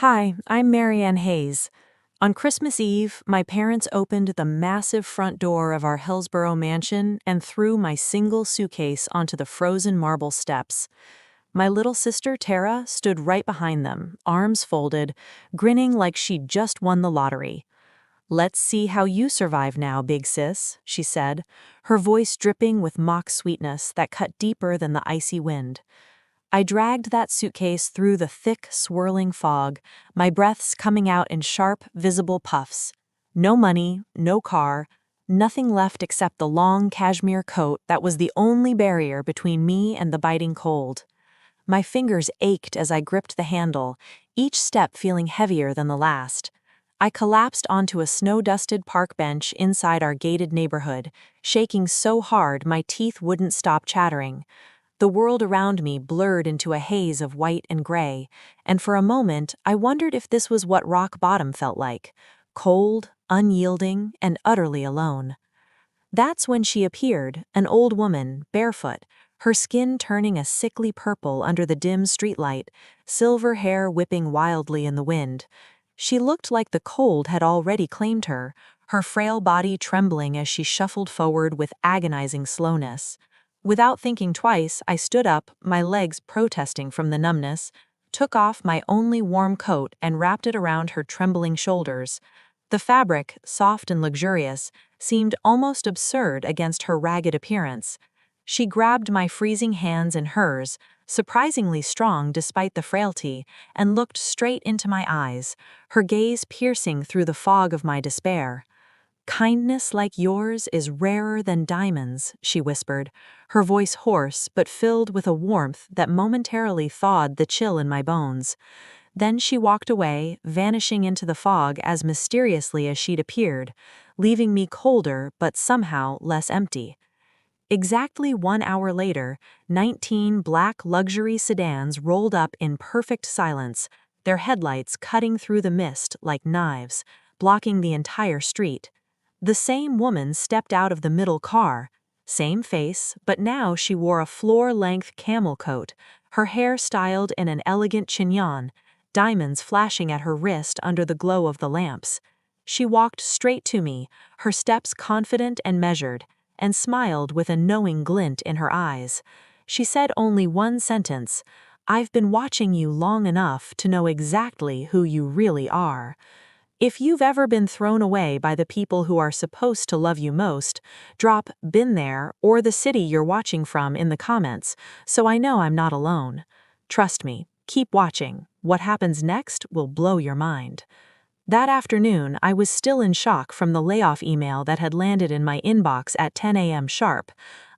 Hi, I'm Marianne Hayes. On Christmas Eve, my parents opened the massive front door of our Hillsborough mansion and threw my single suitcase onto the frozen marble steps. My little sister, Tara, stood right behind them, arms folded, grinning like she'd just won the lottery. "Let's see how you survive now, big sis," she said, her voice dripping with mock sweetness that cut deeper than the icy wind. I dragged that suitcase through the thick, swirling fog, my breaths coming out in sharp, visible puffs. No money, no car, nothing left except the long cashmere coat that was the only barrier between me and the biting cold. My fingers ached as I gripped the handle, each step feeling heavier than the last. I collapsed onto a snow-dusted park bench inside our gated neighborhood, shaking so hard my teeth wouldn't stop chattering. The world around me blurred into a haze of white and gray, and for a moment I wondered if this was what rock bottom felt like: cold, unyielding, and utterly alone. That's when she appeared, an old woman, barefoot, her skin turning a sickly purple under the dim streetlight, silver hair whipping wildly in the wind. She looked like the cold had already claimed her frail body trembling as she shuffled forward with agonizing slowness. Without thinking twice, I stood up, my legs protesting from the numbness, took off my only warm coat and wrapped it around her trembling shoulders. The fabric, soft and luxurious, seemed almost absurd against her ragged appearance. She grabbed my freezing hands in hers, surprisingly strong despite the frailty, and looked straight into my eyes, her gaze piercing through the fog of my despair. "Kindness like yours is rarer than diamonds," she whispered, her voice hoarse but filled with a warmth that momentarily thawed the chill in my bones. Then she walked away, vanishing into the fog as mysteriously as she'd appeared, leaving me colder but somehow less empty. Exactly 1 hour later, 19 black luxury sedans rolled up in perfect silence, their headlights cutting through the mist like knives, blocking the entire street. The same woman stepped out of the middle car. Same face, but now she wore a floor-length camel coat, her hair styled in an elegant chignon, diamonds flashing at her wrist under the glow of the lamps. She walked straight to me, her steps confident and measured, and smiled with a knowing glint in her eyes. She said only one sentence: "I've been watching you long enough to know exactly who you really are." If you've ever been thrown away by the people who are supposed to love you most, drop "been there" or the city you're watching from in the comments, so I know I'm not alone. Trust me, keep watching. What happens next will blow your mind. That afternoon, I was still in shock from the layoff email that had landed in my inbox at 10 a.m. sharp.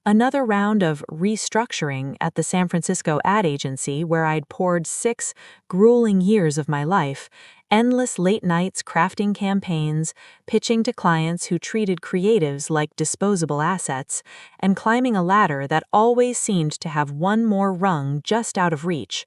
Another round of restructuring at the San Francisco ad agency where I'd poured 6 grueling years of my life, endless late nights crafting campaigns, pitching to clients who treated creatives like disposable assets, and climbing a ladder that always seemed to have one more rung just out of reach.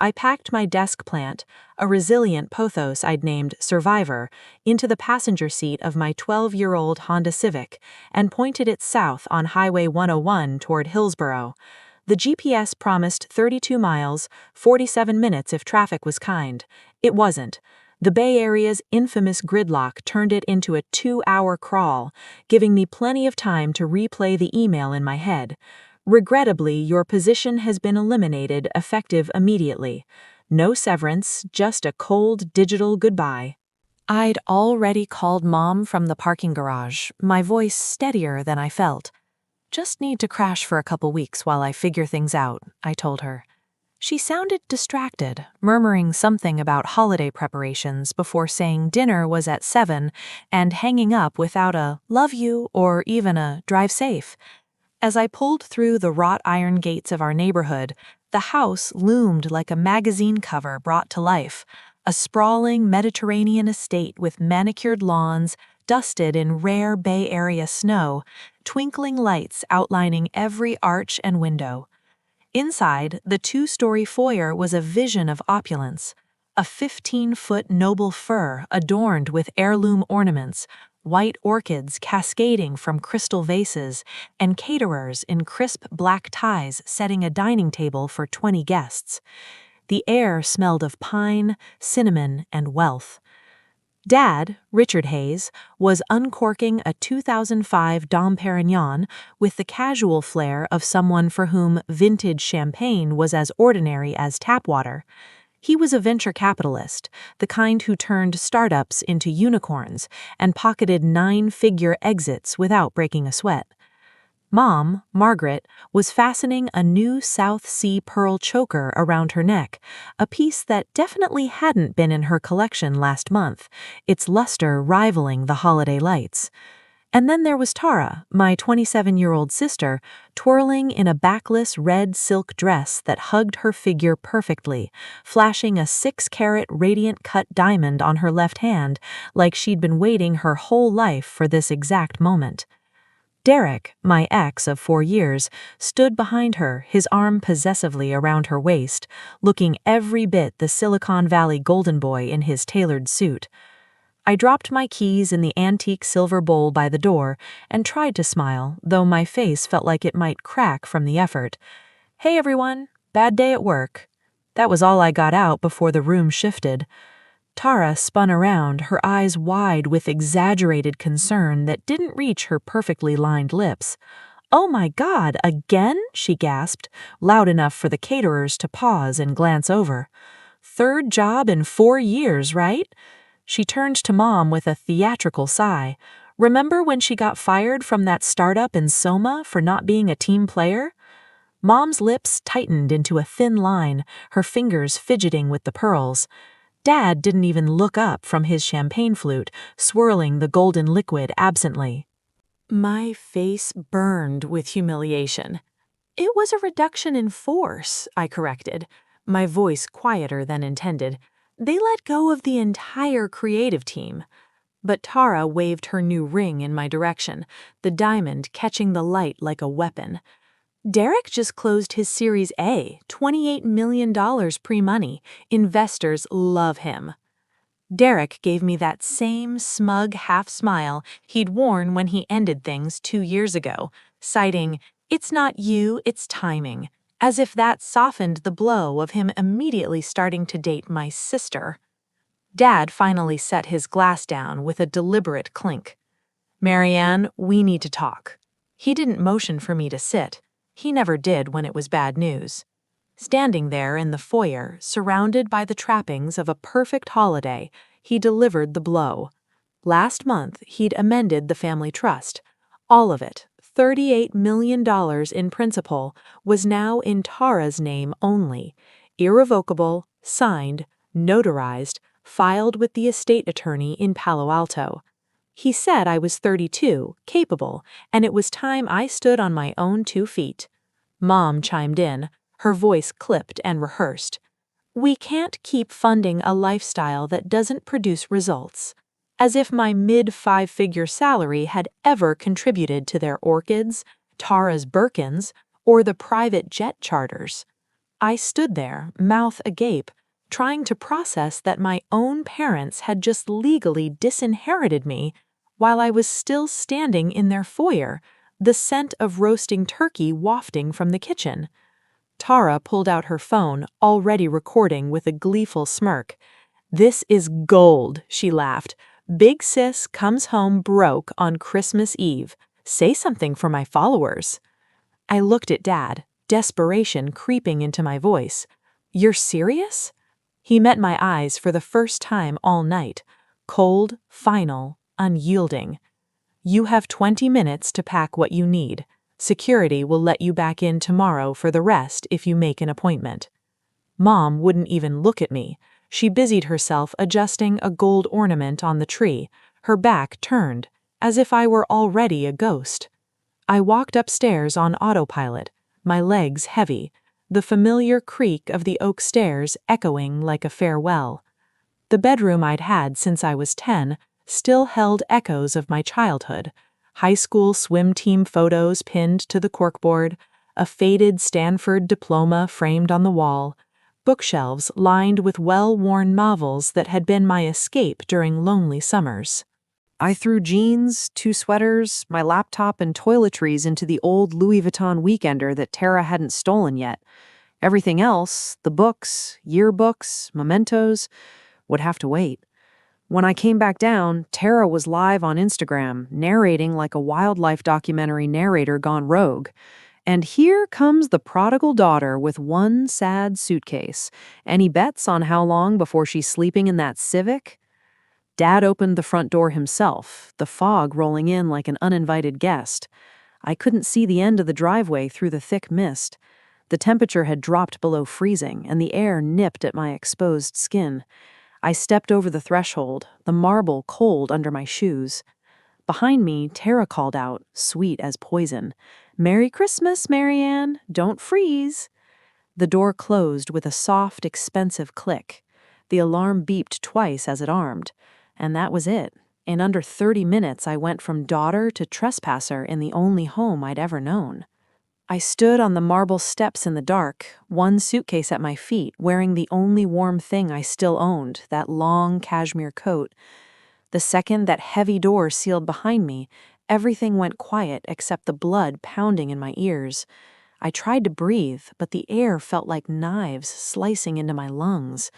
I packed my desk plant, a resilient pothos I'd named Survivor, into the passenger seat of my 12-year-old Honda Civic and pointed it south on Highway 101 toward Hillsborough. The GPS promised 32 miles, 47 minutes if traffic was kind. It wasn't. The Bay Area's infamous gridlock turned it into a 2-hour crawl, giving me plenty of time to replay the email in my head. "Regrettably, your position has been eliminated effective immediately. No severance, just a cold digital goodbye." I'd already called Mom from the parking garage, my voice steadier than I felt. "Just need to crash for a couple weeks while I figure things out," I told her. She sounded distracted, murmuring something about holiday preparations before saying dinner was at 7 and hanging up without a "love you" or even a "drive safe." As I pulled through the wrought iron gates of our neighborhood, the house loomed like a magazine cover brought to life, a sprawling Mediterranean estate with manicured lawns, dusted in rare Bay Area snow, twinkling lights outlining every arch and window. Inside, the 2-story foyer was a vision of opulence. A 15-foot noble fir adorned with heirloom ornaments, white orchids cascading from crystal vases, and caterers in crisp black ties setting a dining table for 20 guests. The air smelled of pine, cinnamon, and wealth. Dad, Richard Hayes, was uncorking a 2005 Dom Perignon with the casual flair of someone for whom vintage champagne was as ordinary as tap water. He was a venture capitalist, the kind who turned startups into unicorns and pocketed 9-figure exits without breaking a sweat. Mom, Margaret, was fastening a new South Sea pearl choker around her neck, a piece that definitely hadn't been in her collection last month, its luster rivaling the holiday lights. And then there was Tara, my 27-year-old sister, twirling in a backless red silk dress that hugged her figure perfectly, flashing a 6-carat radiant-cut diamond on her left hand like she'd been waiting her whole life for this exact moment. Derek, my ex of 4 years, stood behind her, his arm possessively around her waist, looking every bit the Silicon Valley golden boy in his tailored suit. I dropped my keys in the antique silver bowl by the door and tried to smile, though my face felt like it might crack from the effort. "Hey everyone, bad day at work." That was all I got out before the room shifted. Tara spun around, her eyes wide with exaggerated concern that didn't reach her perfectly lined lips. "Oh my God, again?" she gasped, loud enough for the caterers to pause and glance over. "Third job in 4 years, right?" She turned to Mom with a theatrical sigh. "Remember when she got fired from that startup in Soma for not being a team player?" Mom's lips tightened into a thin line, her fingers fidgeting with the pearls. Dad didn't even look up from his champagne flute, swirling the golden liquid absently. My face burned with humiliation. "It was a reduction in force," I corrected, my voice quieter than intended. "They let go of the entire creative team." But Tara waved her new ring in my direction, the diamond catching the light like a weapon. "Derek just closed his Series A, $28 million pre-money. Investors love him." Derek gave me that same smug half-smile he'd worn when he ended things 2 years ago, citing, "It's not you, it's timing," as if that softened the blow of him immediately starting to date my sister. Dad finally set his glass down with a deliberate clink. "Marianne, we need to talk." He didn't motion for me to sit. He never did when it was bad news. Standing there in the foyer, surrounded by the trappings of a perfect holiday, he delivered the blow. Last month, he'd amended the family trust. All of it, $38 million in principal, was now in Tara's name only. Irrevocable, signed, notarized, filed with the estate attorney in Palo Alto. He said I was 32, capable, and it was time I stood on my own 2 feet. Mom chimed in, her voice clipped and rehearsed. "We can't keep funding a lifestyle that doesn't produce results." As if my mid-5-figure salary had ever contributed to their orchids, Tara's Birkins, or the private jet charters. I stood there, mouth agape, trying to process that my own parents had just legally disinherited me while I was still standing in their foyer, the scent of roasting turkey wafting from the kitchen. Tara pulled out her phone, already recording with a gleeful smirk. "This is gold," she laughed. "Big sis comes home broke on Christmas Eve. Say something for my followers." I looked at Dad, desperation creeping into my voice. "You're serious?" He met my eyes for the first time all night. Cold, final, unyielding. "You have 20 minutes to pack what you need. Security will let you back in tomorrow for the rest if you make an appointment." Mom wouldn't even look at me. She busied herself adjusting a gold ornament on the tree, her back turned, as if I were already a ghost. I walked upstairs on autopilot, my legs heavy, the familiar creak of the oak stairs echoing like a farewell. The bedroom I'd had since I was 10 still held echoes of my childhood. High school swim team photos pinned to the corkboard, a faded Stanford diploma framed on the wall, bookshelves lined with well-worn novels that had been my escape during lonely summers. I threw jeans, 2 sweaters, my laptop, and toiletries into the old Louis Vuitton weekender that Tara hadn't stolen yet. Everything else, the books, yearbooks, mementos, would have to wait. When I came back down, Tara was live on Instagram, narrating like a wildlife documentary narrator gone rogue. And here comes the prodigal daughter with one sad suitcase. Any bets on how long before she's sleeping in that Civic? Dad opened the front door himself, the fog rolling in like an uninvited guest. I couldn't see the end of the driveway through the thick mist. The temperature had dropped below freezing, and the air nipped at my exposed skin. I stepped over the threshold, the marble cold under my shoes. Behind me, Tara called out, sweet as poison, "Merry Christmas, Marianne! Don't freeze!" The door closed with a soft, expensive click. The alarm beeped twice as it armed. And that was it. In under 30 minutes, I went from daughter to trespasser in the only home I'd ever known. I stood on the marble steps in the dark, one suitcase at my feet, wearing the only warm thing I still owned, that long cashmere coat. The second that heavy door sealed behind me, everything went quiet except the blood pounding in my ears. I tried to breathe, but the air felt like knives slicing into my lungs.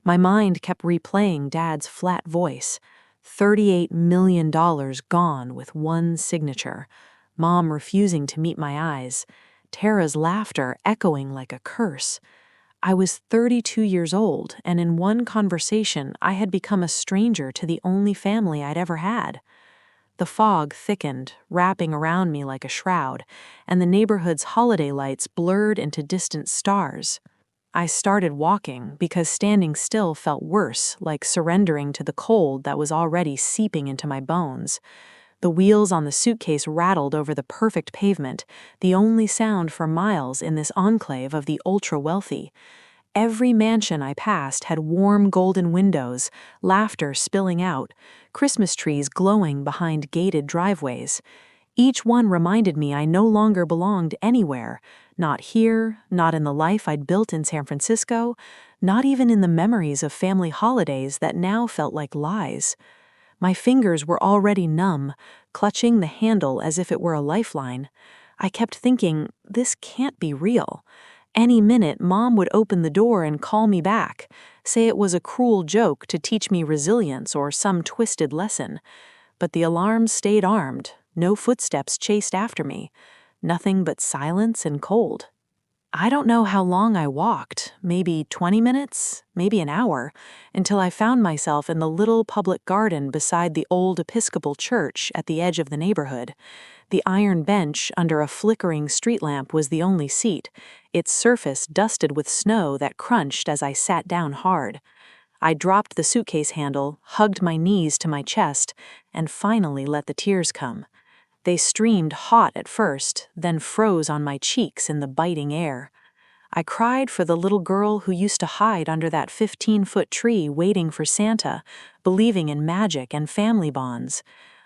My mind kept replaying Dad's flat voice. $38 million gone with one signature. Mom refusing to meet my eyes. Tara's laughter echoing like a curse. I was 32 years old, and in one conversation, I had become a stranger to the only family I'd ever had. The fog thickened, wrapping around me like a shroud, and the neighborhood's holiday lights blurred into distant stars. I started walking because standing still felt worse, like surrendering to the cold that was already seeping into my bones. The wheels on the suitcase rattled over the perfect pavement, the only sound for miles in this enclave of the ultra-wealthy. Every mansion I passed had warm golden windows, laughter spilling out, Christmas trees glowing behind gated driveways. Each one reminded me I no longer belonged anywhere, not here, not in the life I'd built in San Francisco, not even in the memories of family holidays that now felt like lies. My fingers were already numb, clutching the handle as if it were a lifeline. I kept thinking, this can't be real. Any minute, Mom would open the door and call me back, say it was a cruel joke to teach me resilience or some twisted lesson. But the alarm stayed armed. No footsteps chased after me. Nothing but silence and cold. I don't know how long I walked, maybe 20 minutes, maybe an hour, until I found myself in the little public garden beside the old Episcopal church at the edge of the neighborhood. The iron bench under a flickering street lamp was the only seat, its surface dusted with snow that crunched as I sat down hard. I dropped the suitcase handle, hugged my knees to my chest, and finally let the tears come. They streamed hot at first, then froze on my cheeks in the biting air. I cried for the little girl who used to hide under that 15-foot tree waiting for Santa, believing in magic and family bonds.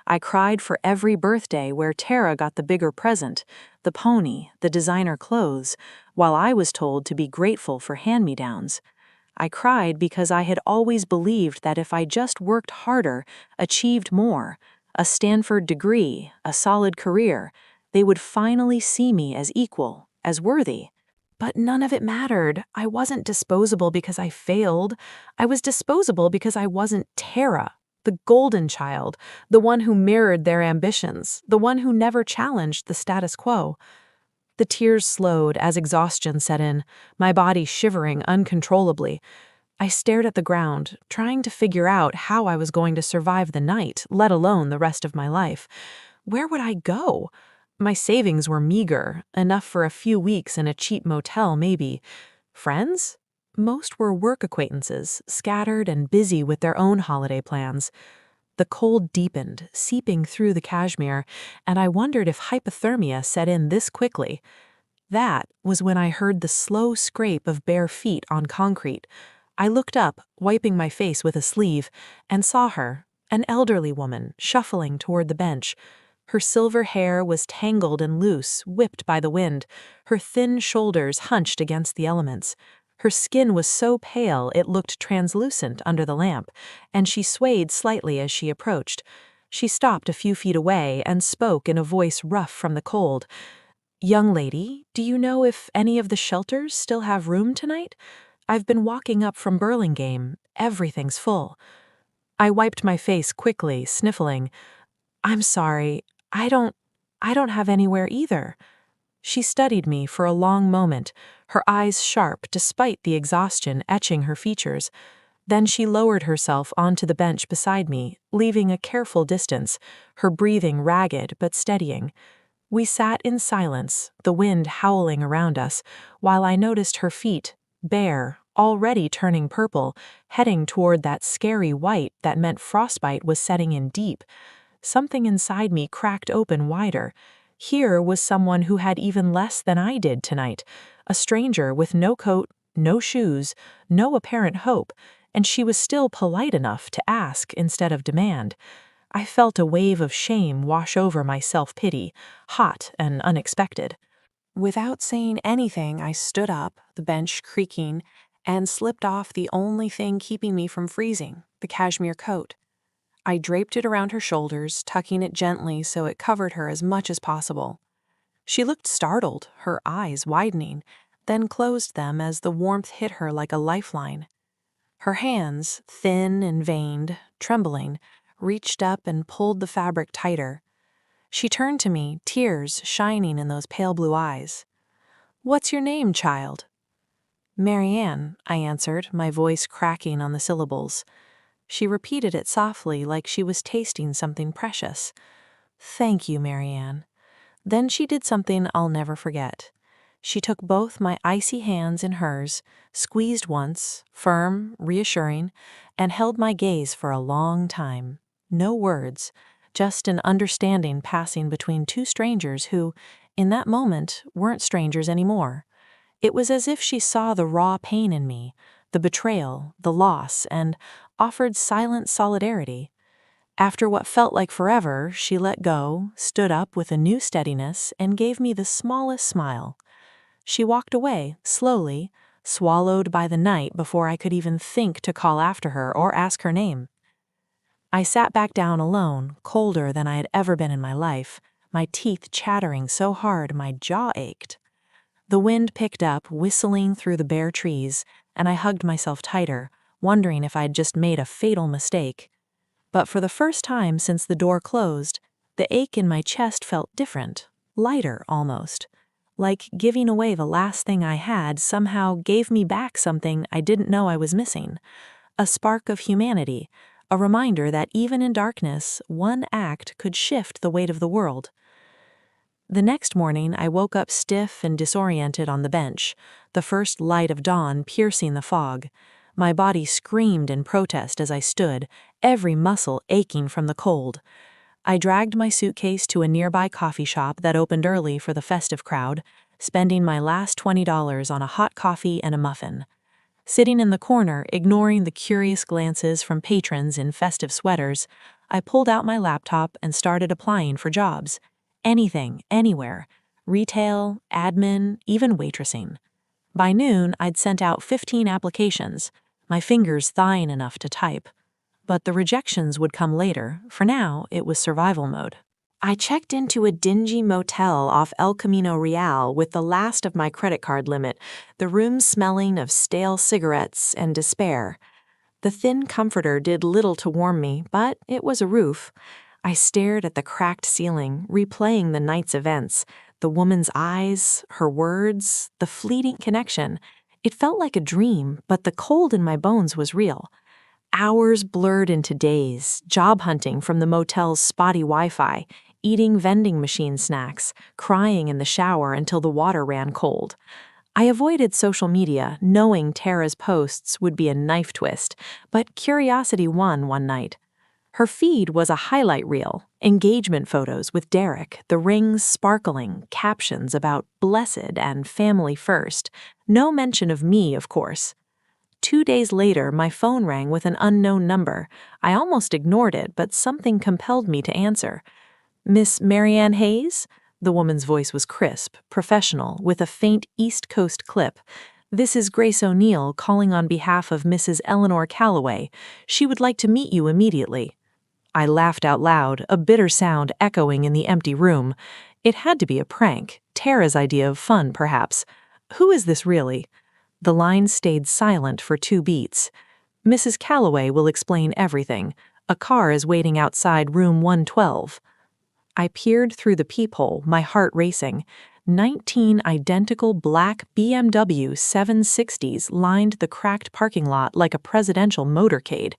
I cried for every birthday where Tara got the bigger present, the pony, the designer clothes, while I was told to be grateful for hand-me-downs. I cried because I had always believed that if I just worked harder, achieved more, a Stanford degree, a solid career, they would finally see me as equal, as worthy. But none of it mattered. I wasn't disposable because I failed. I was disposable because I wasn't Tara, the golden child, the one who mirrored their ambitions, the one who never challenged the status quo. The tears slowed as exhaustion set in, my body shivering uncontrollably. I stared at the ground, trying to figure out how I was going to survive the night, let alone the rest of my life. Where would I go? My savings were meager, enough for a few weeks in a cheap motel maybe. Friends? Most were work acquaintances, scattered and busy with their own holiday plans. The cold deepened, seeping through the cashmere, and I wondered if hypothermia set in this quickly. That was when I heard the slow scrape of bare feet on concrete. I looked up, wiping my face with a sleeve, and saw her, an elderly woman, shuffling toward the bench. Her silver hair was tangled and loose, whipped by the wind, her thin shoulders hunched against the elements. Her skin was so pale it looked translucent under the lamp, and she swayed slightly as she approached. She stopped a few feet away and spoke in a voice rough from the cold. "Young lady, do you know if any of the shelters still have room tonight? I've been walking up from Burlingame. Everything's full." I wiped my face quickly, sniffling. "I'm sorry. I don't I don't have anywhere either." She studied me for a long moment, her eyes sharp despite the exhaustion etching her features. Then she lowered herself onto the bench beside me, leaving a careful distance, her breathing ragged but steadying. We sat in silence, the wind howling around us, while I noticed her feet, bare, already turning purple, heading toward that scary white that meant frostbite was setting in deep. Something inside me cracked open wider. Here was someone who had even less than I did tonight, a stranger with no coat, no shoes, no apparent hope, and she was still polite enough to ask instead of demand. I felt a wave of shame wash over my self-pity, hot and unexpected. Without saying anything, I stood up, the bench creaking, and slipped off the only thing keeping me from freezing, the cashmere coat. I draped it around her shoulders, tucking it gently so it covered her as much as possible. She looked startled, her eyes widening, then closed them as the warmth hit her like a lifeline. Her hands, thin and veined, trembling, reached up and pulled the fabric tighter. She turned to me, tears shining in those pale blue eyes. "What's your name, child?" "Marianne," I answered, my voice cracking on the syllables. She repeated it softly like she was tasting something precious. "Thank you, Marianne." Then she did something I'll never forget. She took both my icy hands in hers, squeezed once, firm, reassuring, and held my gaze for a long time. No words, just an understanding passing between two strangers who, in that moment, weren't strangers anymore. It was as if she saw the raw pain in me, the betrayal, the loss, and offered silent solidarity. After what felt like forever, she let go, stood up with a new steadiness, and gave me the smallest smile. She walked away, slowly, swallowed by the night before I could even think to call after her or ask her name. I sat back down alone, colder than I had ever been in my life, my teeth chattering so hard my jaw ached. The wind picked up, whistling through the bare trees, and I hugged myself tighter, wondering if I'd just made a fatal mistake. But for the first time since the door closed, the ache in my chest felt different, lighter almost. Like giving away the last thing I had somehow gave me back something I didn't know I was missing. A spark of humanity, a reminder that even in darkness, one act could shift the weight of the world. The next morning, I woke up stiff and disoriented on the bench, the first light of dawn piercing the fog. My body screamed in protest as I stood, every muscle aching from the cold. I dragged my suitcase to a nearby coffee shop that opened early for the festive crowd, spending my last $20 on a hot coffee and a muffin. Sitting in the corner, ignoring the curious glances from patrons in festive sweaters, I pulled out my laptop and started applying for jobs. Anything, anywhere. Retail, admin, even waitressing. By noon, I'd sent out 15 applications, my fingers thawing enough to type. But the rejections would come later. For now, it was survival mode. I checked into a dingy motel off El Camino Real with the last of my credit card limit, the room smelling of stale cigarettes and despair. The thin comforter did little to warm me, but it was a roof. I stared at the cracked ceiling, replaying the night's events, the woman's eyes, her words, the fleeting connection. It felt like a dream, but the cold in my bones was real. Hours blurred into days, job hunting from the motel's spotty Wi-Fi, eating vending machine snacks, crying in the shower until the water ran cold. I avoided social media, knowing Tara's posts would be a knife twist, but curiosity won one night. Her feed was a highlight reel, engagement photos with Derek, the rings sparkling, captions about blessed and family first. No mention of me, of course. 2 days later, my phone rang with an unknown number. I almost ignored it, but something compelled me to answer. "Miss Marianne Hayes?" The woman's voice was crisp, professional, with a faint East Coast clip. "This is Grace O'Neill calling on behalf of Mrs. Eleanor Calloway. She would like to meet you immediately." I laughed out loud, a bitter sound echoing in the empty room. It had to be a prank, Tara's idea of fun, perhaps. Who is this really? The line stayed silent for 2 beats. Mrs. Calloway will explain everything. A car is waiting outside room 112. I peered through the peephole, my heart racing. 19 identical black BMW 760s lined the cracked parking lot like a presidential motorcade.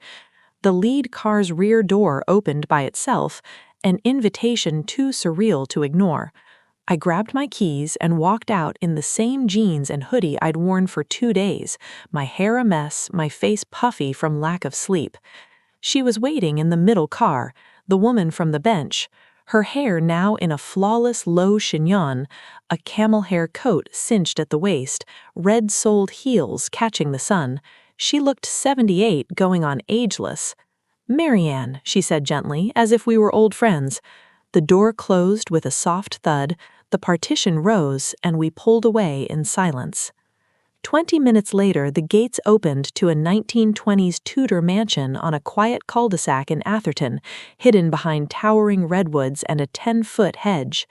The lead car's rear door opened by itself, an invitation too surreal to ignore. I grabbed my keys and walked out in the same jeans and hoodie I'd worn for 2 days, my hair a mess, my face puffy from lack of sleep. She was waiting in the middle car, the woman from the bench, her hair now in a flawless low chignon, a camel hair coat cinched at the waist, red-soled heels catching the sun. She looked 78 going on ageless. "Marianne," she said gently, as if we were old friends. The door closed with a soft thud, the partition rose, and we pulled away in silence. 20 minutes later, the gates opened to a 1920s Tudor mansion on a quiet cul-de-sac in Atherton, hidden behind towering redwoods and a 10-foot hedge.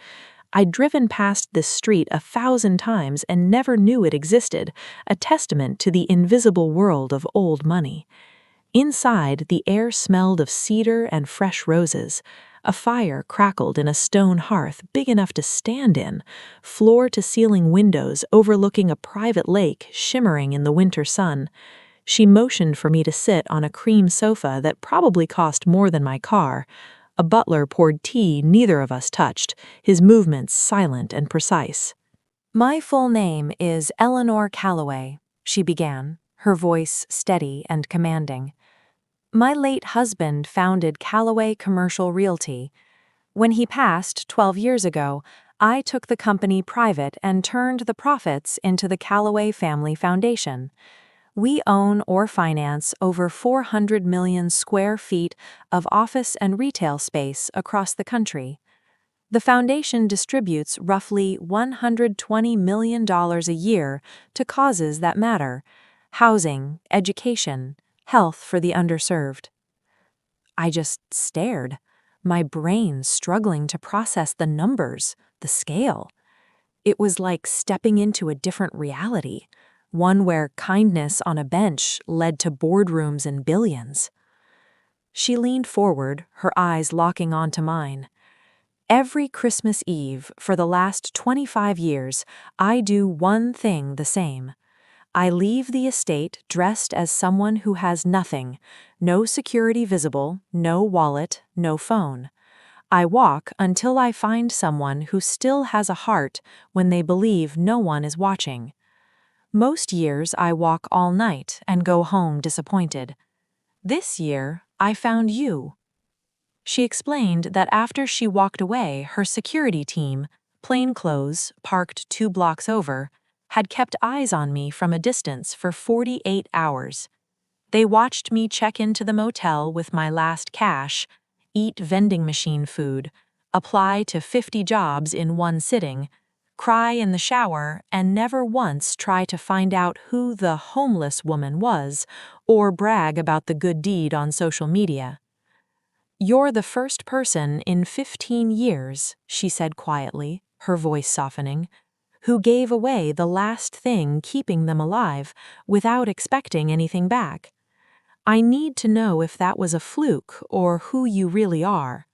I'd driven past this street 1,000 times and never knew it existed, a testament to the invisible world of old money. Inside, the air smelled of cedar and fresh roses. A fire crackled in a stone hearth big enough to stand in, floor-to-ceiling windows overlooking a private lake shimmering in the winter sun. She motioned for me to sit on a cream sofa that probably cost more than my car. A butler poured tea neither of us touched, his movements silent and precise. "My full name is Eleanor Calloway," she began, her voice steady and commanding. "My late husband founded Calloway Commercial Realty. When he passed 12 years ago, I took the company private and turned the profits into the Calloway Family Foundation. We own or finance over 400 million square feet of office and retail space across the country. The foundation distributes roughly $120 million a year to causes that matter: housing, education, health for the underserved." I just stared, my brain struggling to process the numbers, the scale. It was like stepping into a different reality, one where kindness on a bench led to boardrooms and billions. She leaned forward, her eyes locking onto mine. "Every Christmas Eve for the last 25 years, I do one thing the same. I leave the estate dressed as someone who has nothing, no security visible, no wallet, no phone. I walk until I find someone who still has a heart when they believe no one is watching. Most years I walk all night and go home disappointed. This year, I found you." She explained that after she walked away, her security team, plainclothes, parked 2 blocks over, had kept eyes on me from a distance for 48 hours. They watched me check into the motel with my last cash, eat vending machine food, apply to 50 jobs in one sitting, cry in the shower, and never once try to find out who the homeless woman was or brag about the good deed on social media. "You're the first person in 15 years," she said quietly, her voice softening, "who gave away the last thing keeping them alive without expecting anything back. I need to know if that was a fluke or who you really are."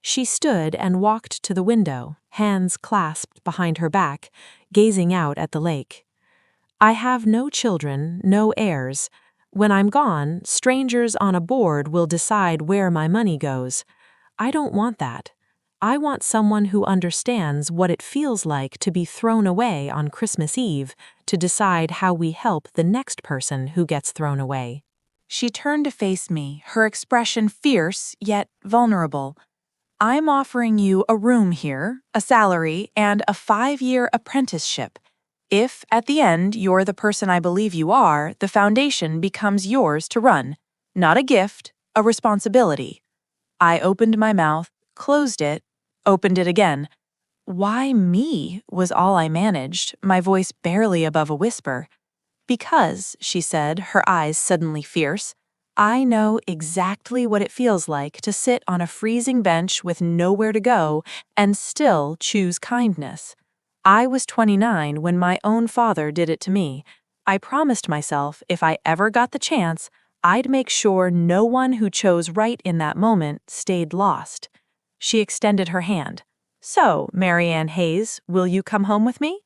She stood and walked to the window, hands clasped behind her back, gazing out at the lake. "I have no children, no heirs. When I'm gone, strangers on a board will decide where my money goes. I don't want that. I want someone who understands what it feels like to be thrown away on Christmas Eve to decide how we help the next person who gets thrown away." She turned to face me, her expression fierce yet vulnerable. "I'm offering you a room here, a salary, and a 5-year apprenticeship. If, at the end, you're the person I believe you are, the foundation becomes yours to run. Not a gift, a responsibility." I opened my mouth, closed it, opened it again. "Why me?" was all I managed, my voice barely above a whisper. "Because," she said, her eyes suddenly fierce, I know exactly what it feels like to sit on a freezing bench with nowhere to go and still choose kindness. I was 29 when my own father did it to me. I promised myself if I ever got the chance, I'd make sure no one who chose right in that moment stayed lost. She extended her hand. So, Marianne Hayes, will you come home with me?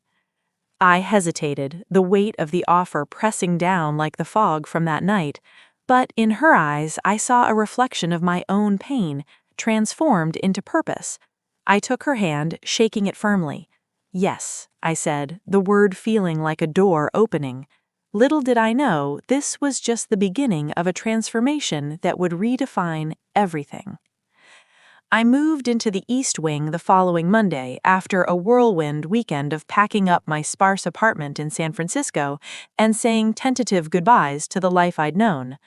I hesitated, the weight of the offer pressing down like the fog from that night. But in her eyes, I saw a reflection of my own pain, transformed into purpose. I took her hand, shaking it firmly. Yes, I said, the word feeling like a door opening. Little did I know, this was just the beginning of a transformation that would redefine everything. I moved into the East Wing the following Monday after a whirlwind weekend of packing up my sparse apartment in San Francisco and saying tentative goodbyes to the life I'd known.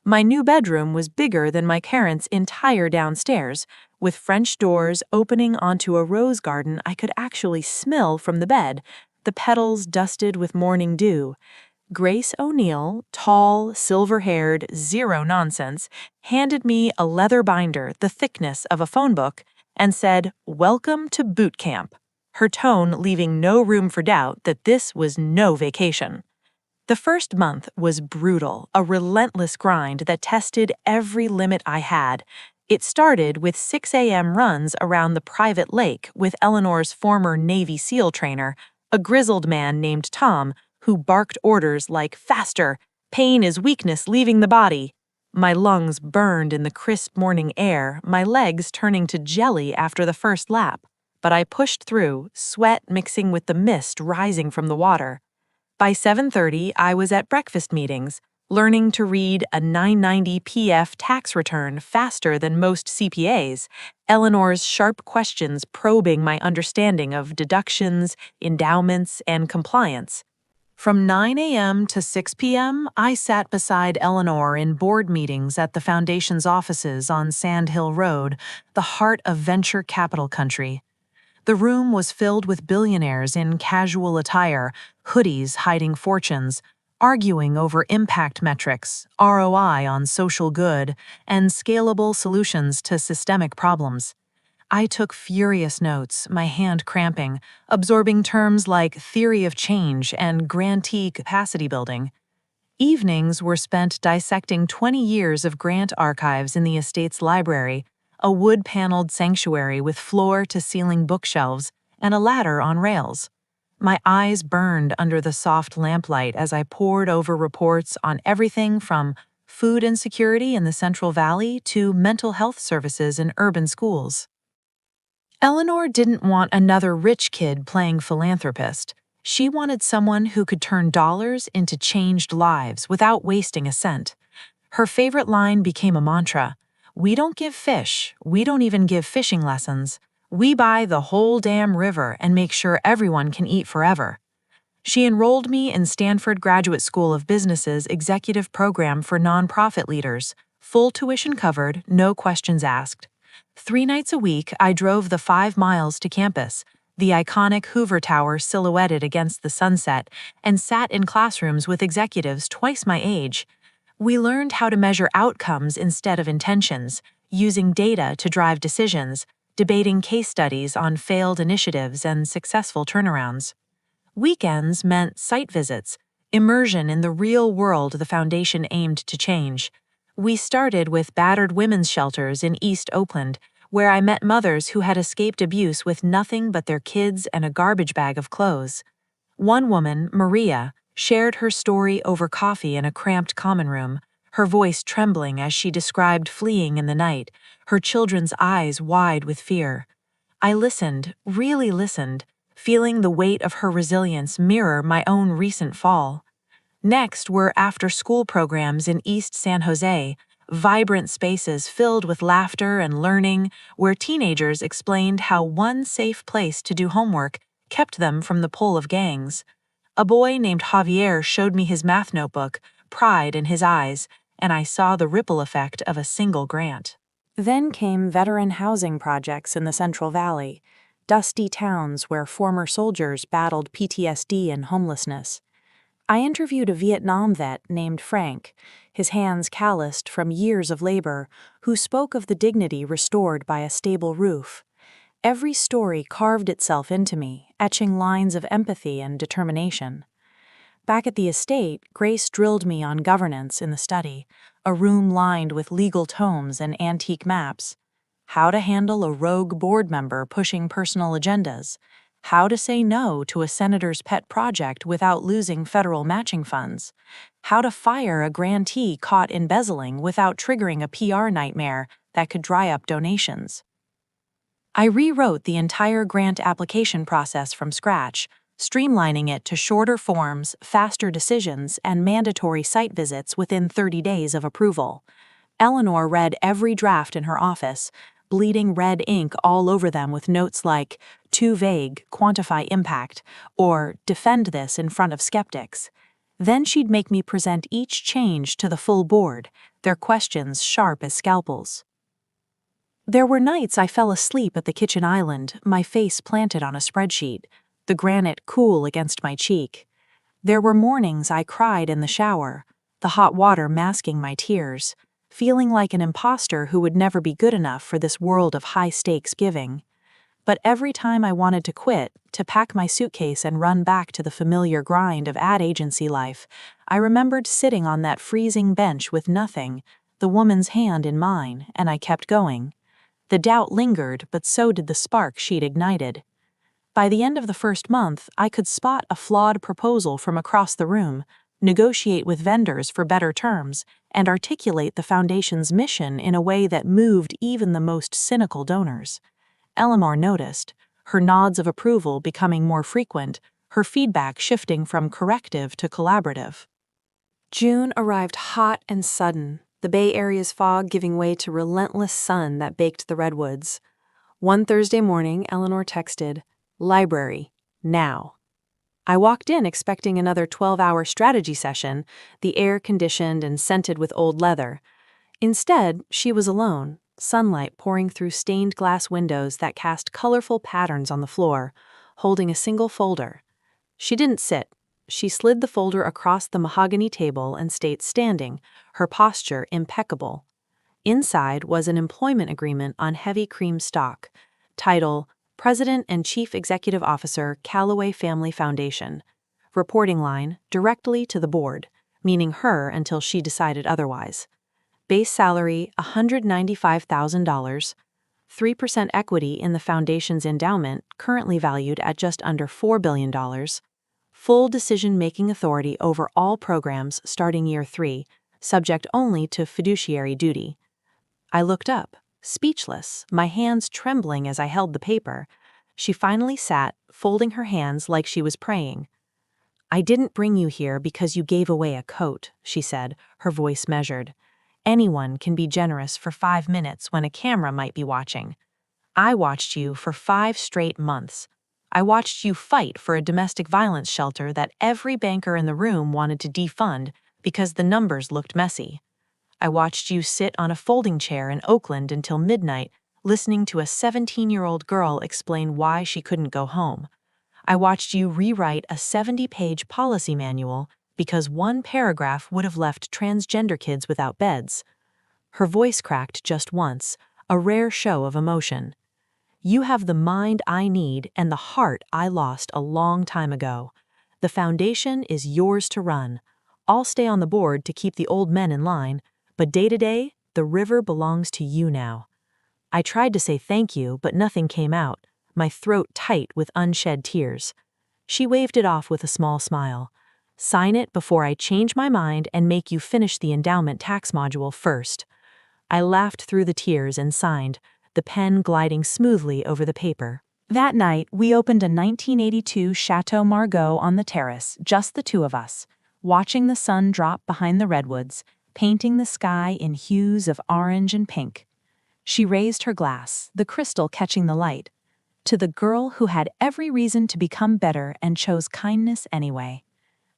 My new bedroom was bigger than my parents' entire downstairs, with French doors opening onto a rose garden I could actually smell from the bed, the petals dusted with morning dew. Grace O'Neill, tall, silver-haired, zero nonsense, handed me a leather binder the thickness of a phone book and said, "Welcome to boot camp," her tone leaving no room for doubt that this was no vacation. The first month was brutal, a relentless grind that tested every limit I had. It started with 6 a.m. runs around the private lake with Eleanor's former Navy SEAL trainer, a grizzled man named Tom, who barked orders like "faster, pain is weakness leaving the body." My lungs burned in the crisp morning air, my legs turning to jelly after the first lap. But I pushed through, sweat mixing with the mist rising from the water. By 7:30, I was at breakfast meetings, learning to read a 990 PF tax return faster than most CPAs, Eleanor's sharp questions probing my understanding of deductions, endowments, and compliance. From 9 a.m. to 6 p.m., I sat beside Eleanor in board meetings at the Foundation's offices on Sand Hill Road, the heart of venture capital country. The room was filled with billionaires in casual attire, hoodies hiding fortunes, arguing over impact metrics, ROI on social good, and scalable solutions to systemic problems. I took furious notes, my hand cramping, absorbing terms like theory of change and grantee capacity building. Evenings were spent dissecting 20 years of grant archives in the estate's library, a wood-paneled sanctuary with floor-to-ceiling bookshelves and a ladder on rails. My eyes burned under the soft lamplight as I pored over reports on everything from food insecurity in the Central Valley to mental health services in urban schools. Eleanor didn't want another rich kid playing philanthropist. She wanted someone who could turn dollars into changed lives without wasting a cent. Her favorite line became a mantra. "We don't give fish. We don't even give fishing lessons. We buy the whole damn river and make sure everyone can eat forever." She enrolled me in Stanford Graduate School of Business's executive program for nonprofit leaders, full tuition covered, no questions asked. 3 nights a week, I drove the 5 miles to campus, the iconic Hoover Tower silhouetted against the sunset, and sat in classrooms with executives twice my age. We learned how to measure outcomes instead of intentions, using data to drive decisions, debating case studies on failed initiatives and successful turnarounds. Weekends meant site visits, immersion in the real world the foundation aimed to change. We started with battered women's shelters in East Oakland, where I met mothers who had escaped abuse with nothing but their kids and a garbage bag of clothes. One woman, Maria, shared her story over coffee in a cramped common room, her voice trembling as she described fleeing in the night, her children's eyes wide with fear. I listened, really listened, feeling the weight of her resilience mirror my own recent fall. Next were after-school programs in East San Jose, vibrant spaces filled with laughter and learning, where teenagers explained how one safe place to do homework kept them from the pull of gangs. A boy named Javier showed me his math notebook, pride in his eyes, and I saw the ripple effect of a single grant. Then came veteran housing projects in the Central Valley, dusty towns where former soldiers battled PTSD and homelessness. I interviewed a Vietnam vet named Frank. his hands calloused from years of labor, who spoke of the dignity restored by a stable roof. Every story carved itself into me, etching lines of empathy and determination. Back at the estate, Grace drilled me on governance in the study, a room lined with legal tomes and antique maps. How to handle a rogue board member pushing personal agendas. How to say no to a senator's pet project without losing federal matching funds. How to fire a grantee caught embezzling without triggering a PR nightmare that could dry up donations. I rewrote the entire grant application process from scratch, streamlining it to shorter forms, faster decisions, and mandatory site visits within 30 days of approval. Eleanor read every draft in her office, bleeding red ink all over them with notes like, "Too vague, quantify impact," or "Defend this in front of skeptics." Then she'd make me present each change to the full board, their questions sharp as scalpels. There were nights I fell asleep at the kitchen island, my face planted on a spreadsheet, the granite cool against my cheek. There were mornings I cried in the shower, the hot water masking my tears, feeling like an imposter who would never be good enough for this world of high-stakes giving. But every time I wanted to quit, to pack my suitcase and run back to the familiar grind of ad agency life, I remembered sitting on that freezing bench with nothing, the woman's hand in mine, and I kept going. The doubt lingered, but so did the spark she'd ignited. By the end of the first month, I could spot a flawed proposal from across the room, negotiate with vendors for better terms, and articulate the foundation's mission in a way that moved even the most cynical donors. Eleanor noticed, her nods of approval becoming more frequent, her feedback shifting from corrective to collaborative. June arrived hot and sudden, the Bay Area's fog giving way to relentless sun that baked the redwoods. One Thursday morning, Eleanor texted, "Library, now." I walked in expecting another 12-hour strategy session, the air conditioned and scented with old leather. Instead, she was alone, sunlight pouring through stained glass windows that cast colorful patterns on the floor, holding a single folder. She didn't sit. She slid the folder across the mahogany table and stayed standing, her posture impeccable. Inside was an employment agreement on heavy cream stock. Title, President and Chief Executive Officer, Callaway Family Foundation. Reporting line, directly to the board, meaning her until she decided otherwise. Base salary, $195,000. 3% equity in the foundation's endowment, currently valued at just under $4 billion. Full decision-making authority over all programs starting year 3, subject only to fiduciary duty. I looked up, speechless, my hands trembling as I held the paper. She finally sat, folding her hands like she was praying. "I didn't bring you here because you gave away a coat," she said, her voice measured. "Anyone can be generous for 5 minutes when a camera might be watching. I watched you for 5 straight months. I watched you fight for a domestic violence shelter that every banker in the room wanted to defund because the numbers looked messy. I watched you sit on a folding chair in Oakland until midnight, listening to a 17-year-old girl explain why she couldn't go home. I watched you rewrite a 70-page policy manual because one paragraph would have left transgender kids without beds." Her voice cracked just once, a rare show of emotion. "You have the mind I need and the heart I lost a long time ago. The foundation is yours to run. I'll stay on the board to keep the old men in line, but day to day, the river belongs to you now." I tried to say thank you, but nothing came out, my throat tight with unshed tears. She waved it off with a small smile. "Sign it before I change my mind and make you finish the endowment tax module first." I laughed through the tears and signed, the pen gliding smoothly over the paper. That night, we opened a 1982 Chateau Margaux on the terrace, just the two of us, watching the sun drop behind the redwoods, painting the sky in hues of orange and pink. She raised her glass, the crystal catching the light. "To the girl who had every reason to become better and chose kindness anyway."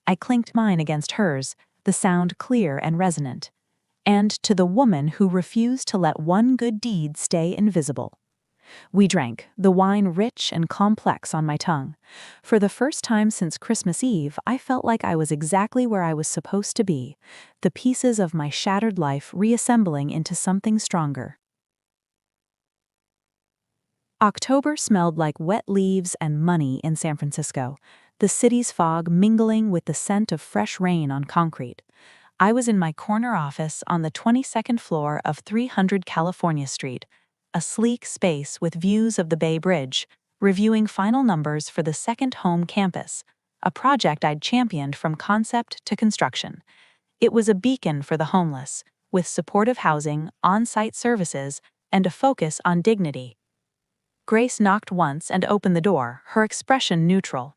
I clinked mine against hers, the sound clear and resonant. "And to the woman who refused to let one good deed stay invisible." We drank, the wine rich and complex on my tongue. For the first time since Christmas Eve, I felt like I was exactly where I was supposed to be, the pieces of my shattered life reassembling into something stronger. October smelled like wet leaves and money in San Francisco, the city's fog mingling with the scent of fresh rain on concrete. I was in my corner office on the 22nd floor of 300 California Street, a sleek space with views of the Bay Bridge, reviewing final numbers for the Second Home campus, a project I'd championed from concept to construction. It was a beacon for the homeless, with supportive housing, on-site services, and a focus on dignity. Grace knocked once and opened the door, her expression neutral.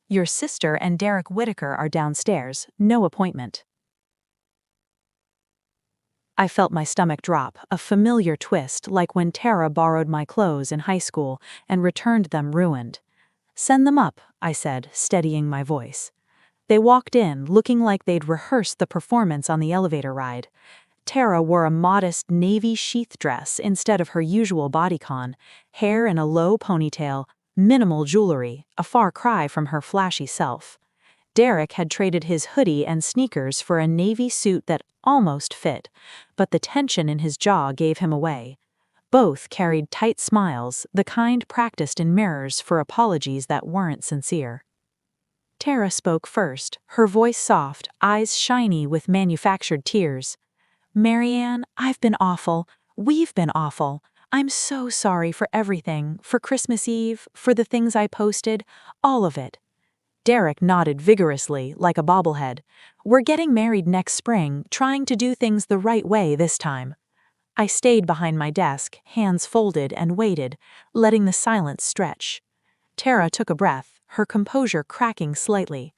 "Your sister and Derek Whitaker are downstairs, no appointment." I felt my stomach drop, a familiar twist like when Tara borrowed my clothes in high school and returned them ruined. "Send them up," I said, steadying my voice. They walked in, looking like they'd rehearsed the performance on the elevator ride. Tara wore a modest navy sheath dress instead of her usual bodycon, hair in a low ponytail, minimal jewelry, a far cry from her flashy self. Derek had traded his hoodie and sneakers for a navy suit that almost fit, but the tension in his jaw gave him away. Both carried tight smiles, the kind practiced in mirrors for apologies that weren't sincere. Tara spoke first, her voice soft, eyes shiny with manufactured tears. "Marianne, I've been awful. We've been awful. I'm so sorry for everything, for Christmas Eve, for the things I posted, all of it." Derek nodded vigorously, like a bobblehead. "We're getting married next spring, trying to do things the right way this time." I stayed behind my desk, hands folded, and waited, letting the silence stretch. Tara took a breath, her composure cracking slightly.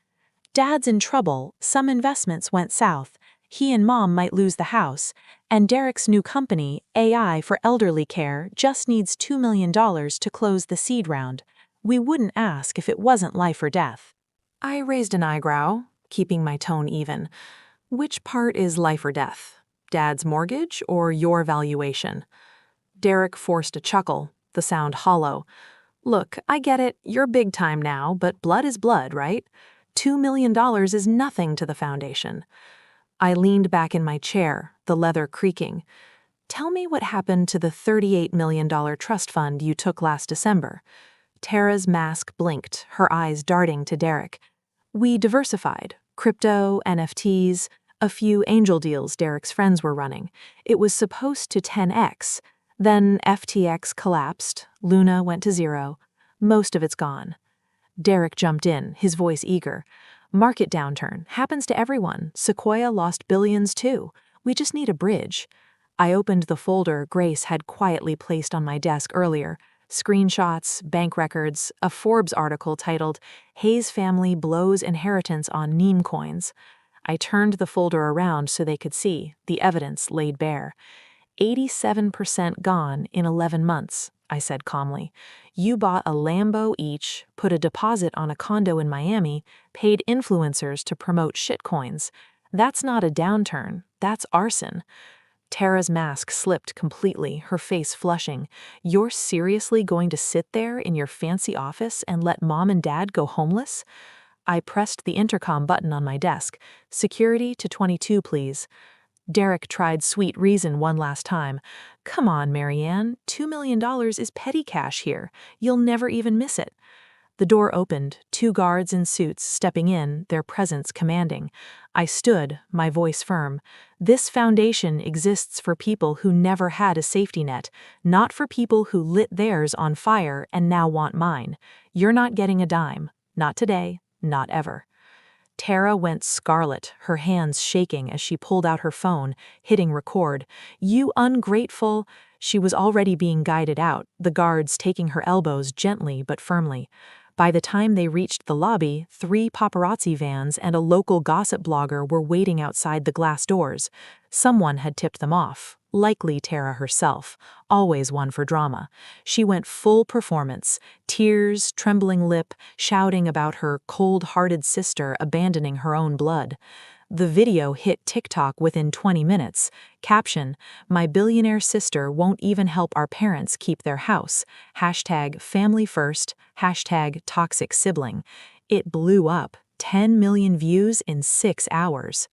"Dad's in trouble, some investments went south. He and Mom might lose the house, and Derek's new company, AI for Elderly Care, just needs $2 million to close the seed round. We wouldn't ask if it wasn't life or death." I raised an eyebrow, keeping my tone even. "Which part is life or death? Dad's mortgage or your valuation?" Derek forced a chuckle, the sound hollow. "Look, I get it, you're big time now, but blood is blood, right? $2 million is nothing to the foundation." I leaned back in my chair, the leather creaking. "Tell me what happened to the $38 million trust fund you took last December." Tara's mask blinked, her eyes darting to Derek. "We diversified. Crypto, NFTs, a few angel deals Derek's friends were running. It was supposed to 10x. Then FTX collapsed, Luna went to zero. Most of it's gone." Derek jumped in, his voice eager. "Market downturn. Happens to everyone. Sequoia lost billions too. We just need a bridge." I opened the folder Grace had quietly placed on my desk earlier. Screenshots, bank records, a Forbes article titled, "Hayes Family Blows Inheritance on Meme Coins." I turned the folder around so they could see, the evidence laid bare. 87% gone in 11 months, I said calmly. "You bought a Lambo each, put a deposit on a condo in Miami, paid influencers to promote shitcoins. That's not a downturn, that's arson." Tara's mask slipped completely, her face flushing. "You're seriously going to sit there in your fancy office and let Mom and Dad go homeless?" I pressed the intercom button on my desk. "Security to 22, please." Derek tried sweet reason one last time. "Come on, Marianne, $2 million is petty cash here. You'll never even miss it." The door opened, 2 guards in suits stepping in, their presence commanding. I stood, my voice firm. "This foundation exists for people who never had a safety net, not for people who lit theirs on fire and now want mine. You're not getting a dime. Not today, not ever." Tara went scarlet, her hands shaking as she pulled out her phone, hitting record. "You ungrateful—" She was already being guided out, the guards taking her elbows gently but firmly. By the time they reached the lobby, 3 paparazzi vans and a local gossip blogger were waiting outside the glass doors. Someone had tipped them off, likely Tara herself, always one for drama. She went full performance, tears, trembling lip, shouting about her cold-hearted sister abandoning her own blood. The video hit TikTok within 20 minutes. Caption: My billionaire sister won't even help our parents keep their house. Hashtag family first. Hashtag toxic sibling. It blew up. 10 million views in 6 hours.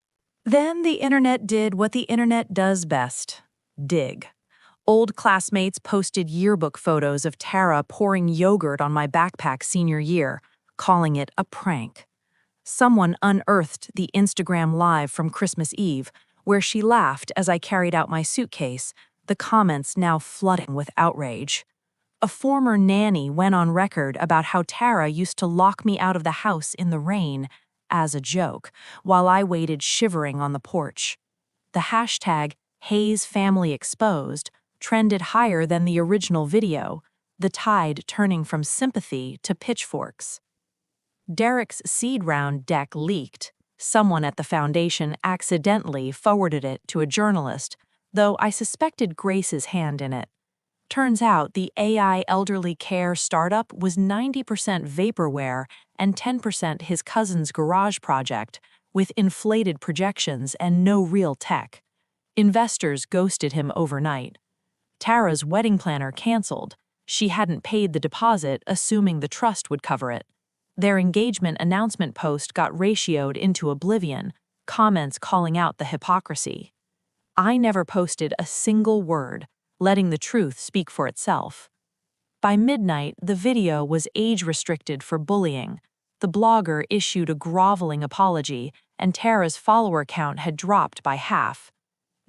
Then the internet did what the internet does best: dig. Old classmates posted yearbook photos of Tara pouring yogurt on my backpack senior year, calling it a prank. Someone unearthed the Instagram Live from Christmas Eve, where she laughed as I carried out my suitcase, the comments now flooding with outrage. A former nanny went on record about how Tara used to lock me out of the house in the rain, as a joke, while I waited shivering on the porch. The hashtag #HayesFamilyExposed trended higher than the original video, the tide turning from sympathy to pitchforks. Derek's seed round deck leaked. Someone at the foundation accidentally forwarded it to a journalist, though I suspected Grace's hand in it. Turns out the AI elderly care startup was 90% vaporware and 10% his cousin's garage project, with inflated projections and no real tech. Investors ghosted him overnight. Tara's wedding planner canceled. She hadn't paid the deposit, assuming the trust would cover it. Their engagement announcement post got ratioed into oblivion, comments calling out the hypocrisy. I never posted a single word, letting the truth speak for itself. By midnight, the video was age-restricted for bullying. The blogger issued a groveling apology, and Tara's follower count had dropped by half.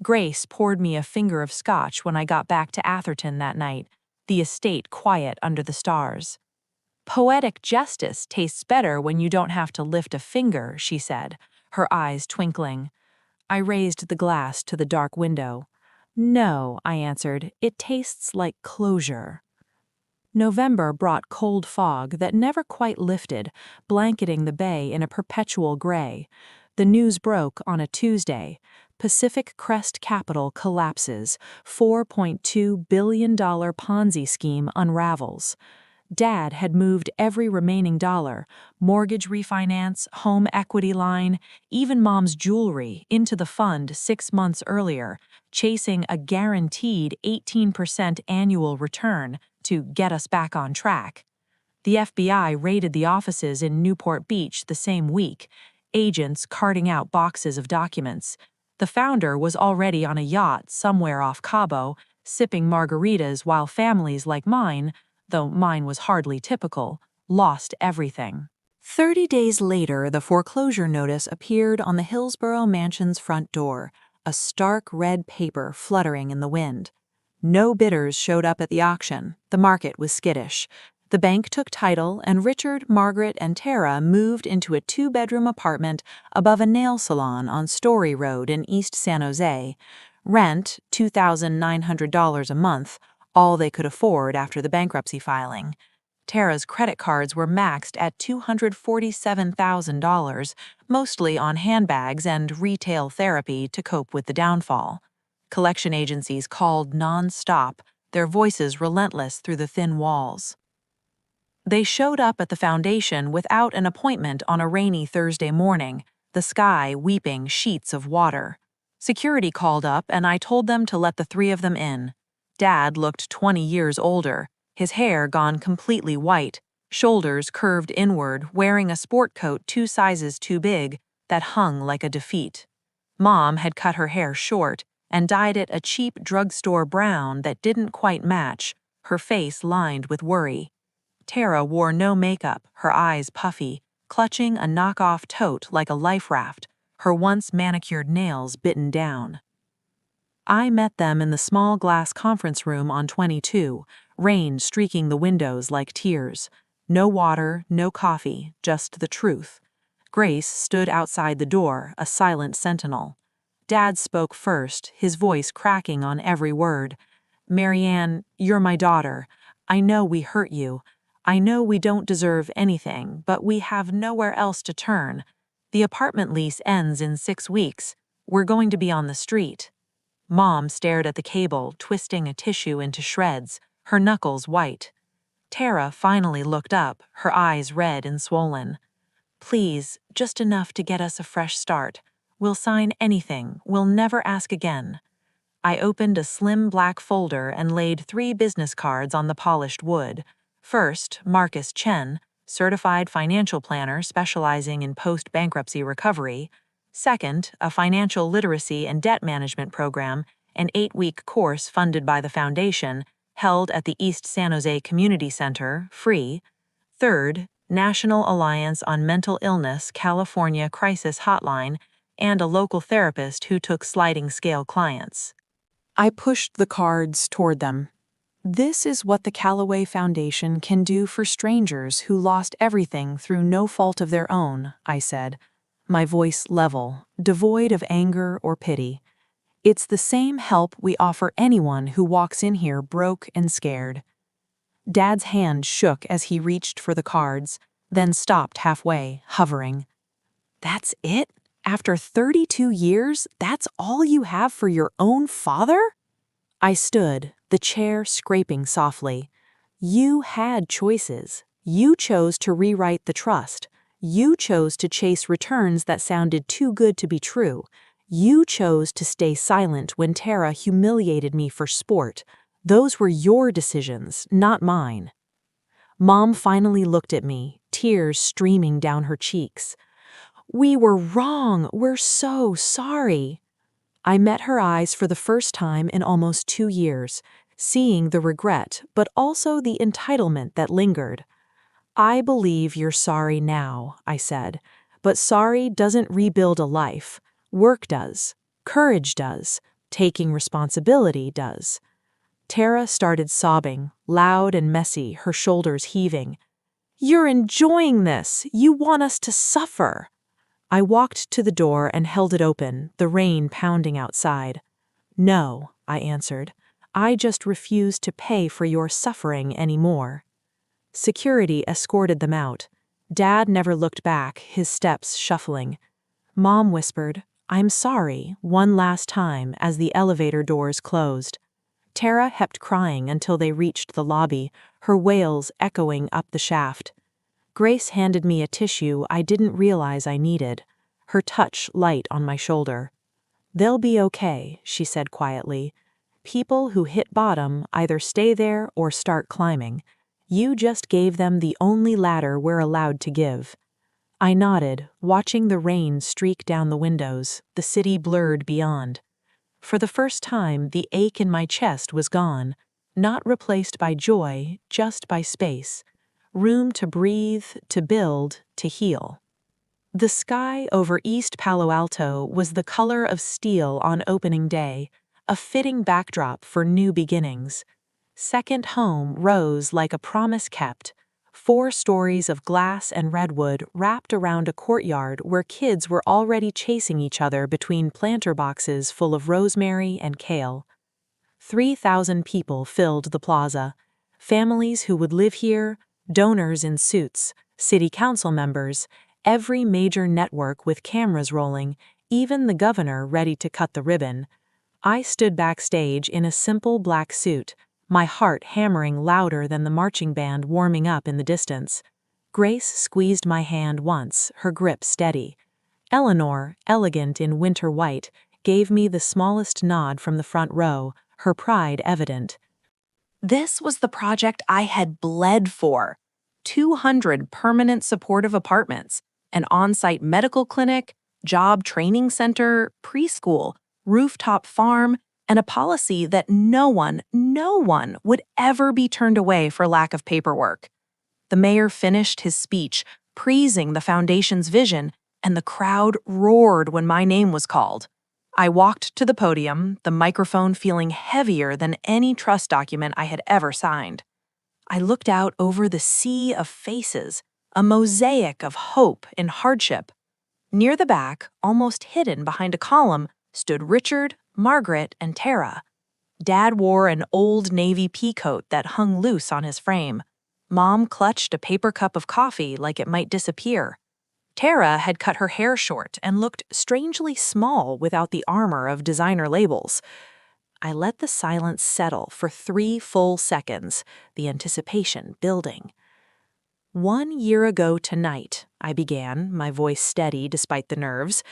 Grace poured me a finger of scotch when I got back to Atherton that night, the estate quiet under the stars. Poetic justice tastes better when you don't have to lift a finger, she said, her eyes twinkling. I raised the glass to the dark window. No, I answered, it tastes like closure. November brought cold fog that never quite lifted, blanketing the bay in a perpetual gray. The news broke on a Tuesday. Pacific Crest Capital collapses. $4.2 billion Ponzi scheme unravels. Dad had moved every remaining dollar, mortgage refinance, home equity line, even Mom's jewelry, into the fund 6 months earlier, chasing a guaranteed 18% annual return to get us back on track. The FBI raided the offices in Newport Beach the same week, agents carting out boxes of documents. The founder was already on a yacht somewhere off Cabo, sipping margaritas while families like mine, though mine was hardly typical, lost everything. 30 days later, the foreclosure notice appeared on the Hillsborough Mansion's front door, a stark red paper fluttering in the wind. No bidders showed up at the auction. The market was skittish. The bank took title, and Richard, Margaret, and Tara moved into a 2-bedroom apartment above a nail salon on Story Road in East San Jose. Rent, $2,900 a month, all they could afford after the bankruptcy filing. Tara's credit cards were maxed at $247,000, mostly on handbags and retail therapy to cope with the downfall. Collection agencies called non-stop, their voices relentless through the thin walls. They showed up at the foundation without an appointment on a rainy Thursday morning, the sky weeping sheets of water. Security called up, and I told them to let the 3 of them in. Dad looked 20 years older, his hair gone completely white, shoulders curved inward, wearing a sport coat 2 sizes too big that hung like a defeat. Mom had cut her hair short and dyed it a cheap drugstore brown that didn't quite match, her face lined with worry. Tara wore no makeup, her eyes puffy, clutching a knockoff tote like a life raft, her once manicured nails bitten down. I met them in the small glass conference room on 22, rain streaking the windows like tears. No water, no coffee, just the truth. Grace stood outside the door, a silent sentinel. Dad spoke first, his voice cracking on every word. "Marianne, you're my daughter. I know we hurt you. I know we don't deserve anything, but we have nowhere else to turn. The apartment lease ends in 6 weeks. We're going to be on the street." Mom stared at the cable, twisting a tissue into shreds, her knuckles white. Tara finally looked up, her eyes red and swollen. "Please, just enough to get us a fresh start. We'll sign anything. We'll never ask again. I opened a slim black folder and laid 3 business cards on the polished wood. First, Marcus Chen, certified financial planner specializing in post-bankruptcy recovery. Second, a financial literacy and debt management program, an 8-week course funded by the foundation, held at the East San Jose Community Center, free. Third, National Alliance on Mental Illness California Crisis Hotline, and a local therapist who took sliding scale clients. I pushed the cards toward them. This is what the Callaway Foundation can do for strangers who lost everything through no fault of their own, I said, my voice level, devoid of anger or pity. It's the same help we offer anyone who walks in here broke and scared. Dad's hand shook as he reached for the cards, then stopped halfway, hovering. That's it? After 32 years, that's all you have for your own father? I stood, the chair scraping softly. You had choices. You chose to rewrite the trust. You chose to chase returns that sounded too good to be true. You chose to stay silent when Tara humiliated me for sport. Those were your decisions, not mine. Mom finally looked at me, tears streaming down her cheeks. We were wrong. We're so sorry. I met her eyes for the first time in almost 2 years, seeing the regret, but also the entitlement that lingered. I believe you're sorry now, I said, but sorry doesn't rebuild a life. Work does. Courage does. Taking responsibility does. Tara started sobbing, loud and messy, her shoulders heaving. You're enjoying this. You want us to suffer. I walked to the door and held it open, the rain pounding outside. No, I answered. I just refuse to pay for your suffering anymore. Security escorted them out. Dad never looked back, his steps shuffling. Mom whispered, I'm sorry, one last time as the elevator doors closed. Tara kept crying until they reached the lobby, her wails echoing up the shaft. Grace handed me a tissue I didn't realize I needed, her touch light on my shoulder. They'll be okay, she said quietly. People who hit bottom either stay there or start climbing. You just gave them the only ladder we're allowed to give. I nodded, watching the rain streak down the windows, the city blurred beyond. For the first time, the ache in my chest was gone, not replaced by joy, just by space. Room to breathe, to build, to heal. The sky over East Palo Alto was the color of steel on opening day, a fitting backdrop for new beginnings. Second Home rose like a promise kept, 4 stories of glass and redwood wrapped around a courtyard where kids were already chasing each other between planter boxes full of rosemary and kale. 3,000 people filled the plaza, families who would live here, donors in suits, city council members, every major network with cameras rolling, even the governor ready to cut the ribbon. I stood backstage in a simple black suit, my heart hammering louder than the marching band warming up in the distance. Grace squeezed my hand once, her grip steady. Eleanor, elegant in winter white, gave me the smallest nod from the front row, her pride evident. This was the project I had bled for. 200 permanent supportive apartments, an on-site medical clinic, job training center, preschool, rooftop farm, and a policy that no one would ever be turned away for lack of paperwork. The mayor finished his speech, praising the foundation's vision, and the crowd roared when my name was called. I walked to the podium, the microphone feeling heavier than any trust document I had ever signed. I looked out over the sea of faces, a mosaic of hope in hardship. Near the back, almost hidden behind a column, stood Richard, Margaret, and Tara. Dad wore an old navy peacoat that hung loose on his frame. Mom clutched a paper cup of coffee like it might disappear. Tara had cut her hair short and looked strangely small without the armor of designer labels. I let the silence settle for 3 full seconds, the anticipation building. 1 year ago tonight, I began, my voice steady despite the nerves,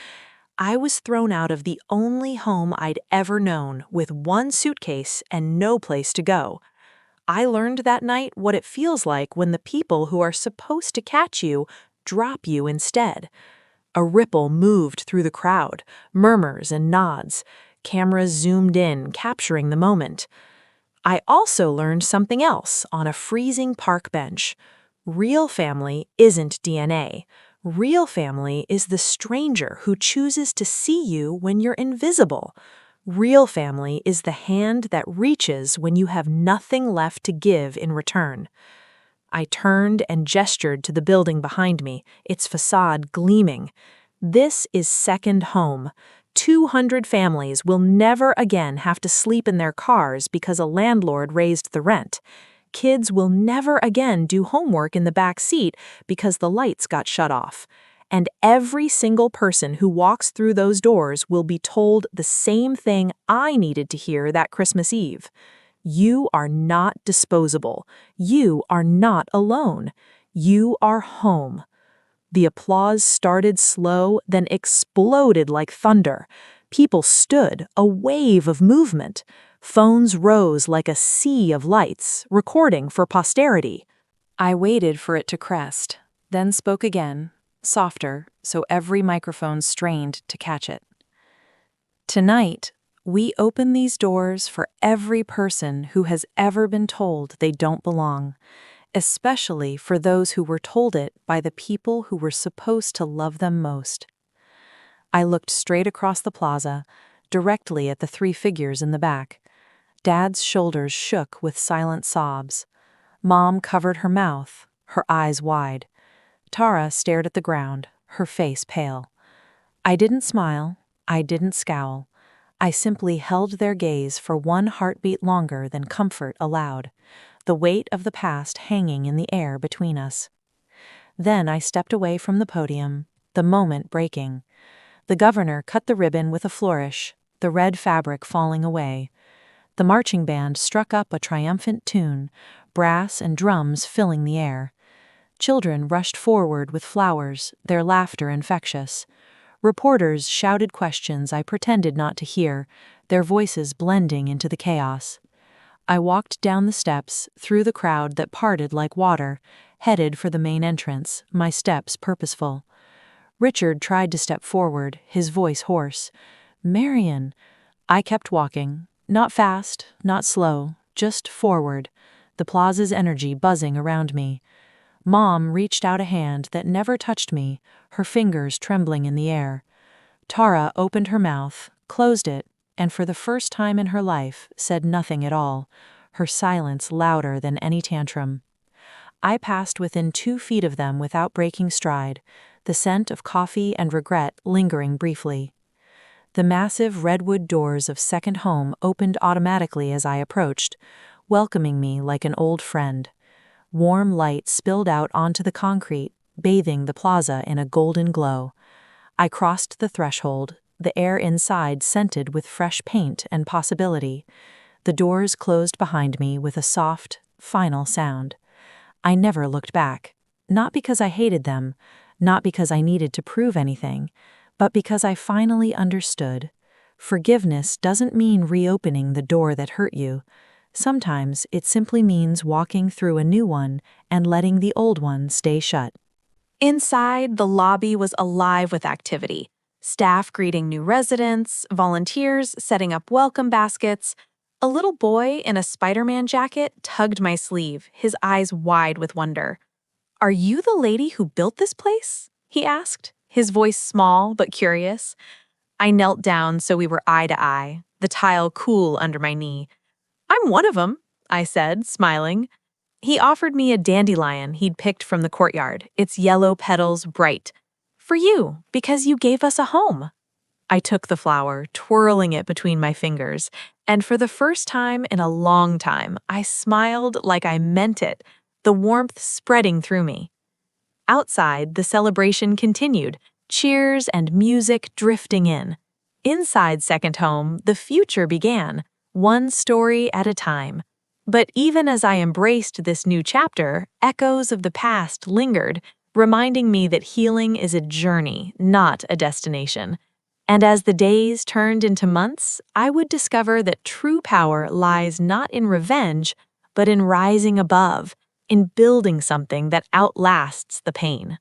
I was thrown out of the only home I'd ever known with one suitcase and no place to go. I learned that night what it feels like when the people who are supposed to catch you drop you instead. A ripple moved through the crowd, murmurs and nods. Cameras zoomed in, capturing the moment. I also learned something else on a freezing park bench. Real family isn't DNA. Real family is the stranger who chooses to see you when you're invisible. Real family is the hand that reaches when you have nothing left to give in return. I turned and gestured to the building behind me, its facade gleaming. This is second home. 200 families will never again have to sleep in their cars because a landlord raised the rent. Kids will never again do homework in the back seat because the lights got shut off. And every single person who walks through those doors will be told the same thing I needed to hear that Christmas Eve. You are not disposable. You are not alone. You are home. The applause started slow, then exploded like thunder. People stood, a wave of movement. Phones rose like a sea of lights, recording for posterity. I waited for it to crest, then spoke again, softer, so every microphone strained to catch it. Tonight, we open these doors for every person who has ever been told they don't belong, especially for those who were told it by the people who were supposed to love them most. I looked straight across the plaza, directly at the three figures in the back. Dad's shoulders shook with silent sobs. Mom covered her mouth, her eyes wide. Tara stared at the ground, her face pale. I didn't smile, I didn't scowl. I simply held their gaze for one heartbeat longer than comfort allowed, the weight of the past hanging in the air between us. Then I stepped away from the podium, the moment breaking. The governor cut the ribbon with a flourish, the red fabric falling away. The marching band struck up a triumphant tune, brass and drums filling the air. Children rushed forward with flowers, their laughter infectious. Reporters shouted questions I pretended not to hear, their voices blending into the chaos. I walked down the steps, through the crowd that parted like water, headed for the main entrance, my steps purposeful. Richard tried to step forward, his voice hoarse. "Marion." I kept walking, not fast, not slow, just forward, the plaza's energy buzzing around me. Mom reached out a hand that never touched me, her fingers trembling in the air. Tara opened her mouth, closed it, and for the first time in her life said nothing at all, her silence louder than any tantrum. I passed within 2 feet of them without breaking stride, the scent of coffee and regret lingering briefly. The massive redwood doors of second home opened automatically as I approached, welcoming me like an old friend. Warm light spilled out onto the concrete, bathing the plaza in a golden glow. I crossed the threshold, the air inside scented with fresh paint and possibility. The doors closed behind me with a soft, final sound. I never looked back, not because I hated them, not because I needed to prove anything, but because I finally understood. Forgiveness doesn't mean reopening the door that hurt you. Sometimes it simply means walking through a new one and letting the old one stay shut. Inside, the lobby was alive with activity. Staff greeting new residents, volunteers setting up welcome baskets. A little boy in a Spider-Man jacket tugged my sleeve, his eyes wide with wonder. "Are you the lady who built this place?" he asked, his voice small but curious. I knelt down so we were eye to eye, the tile cool under my knee. "I'm one of them," I said, smiling. He offered me a dandelion he'd picked from the courtyard, its yellow petals bright. "For you, because you gave us a home." I took the flower, twirling it between my fingers, and for the first time in a long time, I smiled like I meant it, the warmth spreading through me. Outside, the celebration continued, cheers and music drifting in. Inside second home, the future began, one story at a time. But even as I embraced this new chapter, echoes of the past lingered, reminding me that healing is a journey, not a destination. And as the days turned into months, I would discover that true power lies not in revenge, but in rising above, in building something that outlasts the pain.